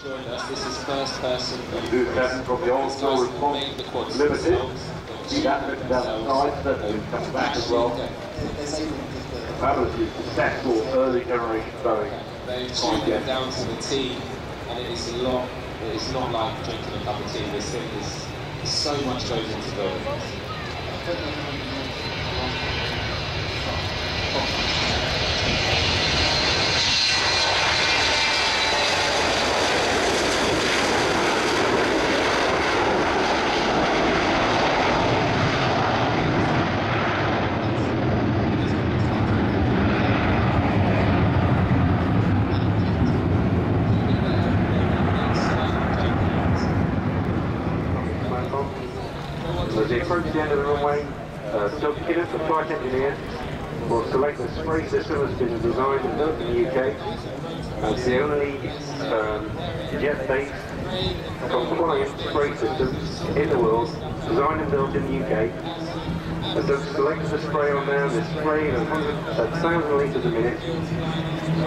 joined us. This is first person. Do that from the old school response limited. See that written down the side, certainly comes back as well. Fabulously successful early generation Boeing. They tune it down to the T, and it is a lot. It's not like drinking a cup of tea. This thing is so much goes into building this. As they approach the end of the runway, Doug Kinnett, the flight engineer, will select the spray system that's been designed and built in the UK. It's the only jet-based compliant spray system in the world, designed and built in the UK. As Doug selected the spray on there, they're spraying 1,000 litres a minute,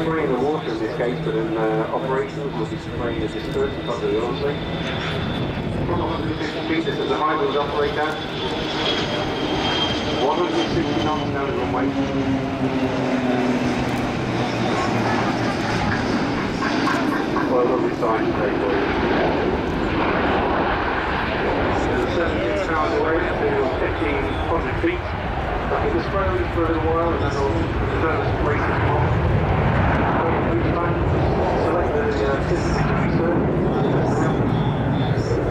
spraying the water in this case, but in operations will be spraying a dispersant under the oil tank. From 150 feet, this is a high wheels operator. 160 knots down the runway. Well, a lovely sign today for you. There's 17 pounds away to 1,500 feet. I'll keep the spray on for a little while and then I'll turn the spray system off. Select the system introducer.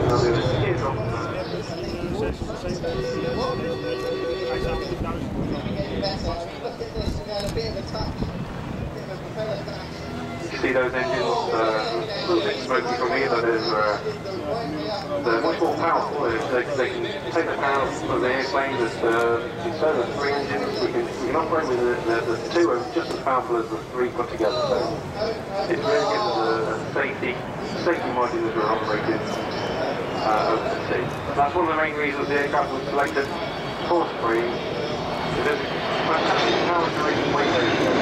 I'll do a skid off. You see those engines, a little bit smoky from here, but they're much more powerful. They can take the power of the airplane. Instead of 3 engines, we can operate with the 2 are just as powerful as the 3 put together. So it really gives us a safety margin as we're operating over the sea. That's one of the main reasons the aircraft was selected for spraying. It is fantastic power duration weight ratio.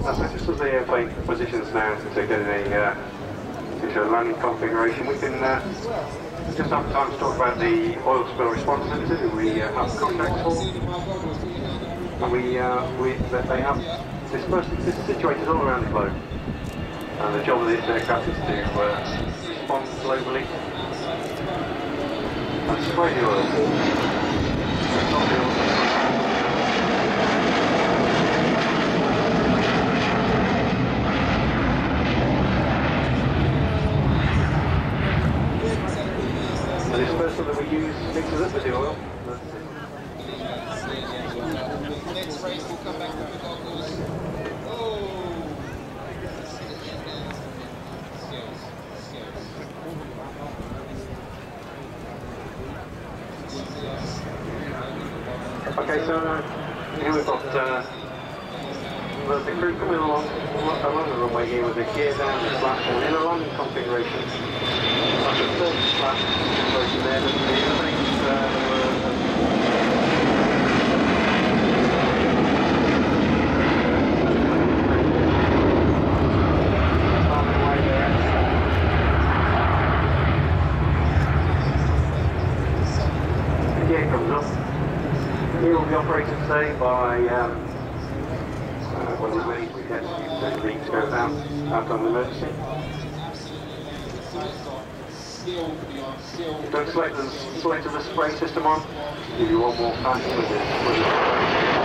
So just as the airplane positions now to get into a landing configuration, we can just have time to talk about the oil spill response center who we have contracts for. And they have this is situated all around the globe. And the job of this aircraft is to respond globally and spray the oil. The dispersal that we use mixes up with the oil. Next race will come back with the goggles. Oh! Okay, so here we've got the crew coming along the runway here with the gear down the platform in a landing configuration. Like a third flat configuration there, but the gear comes up. Here will be operated today by when we get the lead to go out on the emergency. Don't select the spray system on. Give you one more pass with this.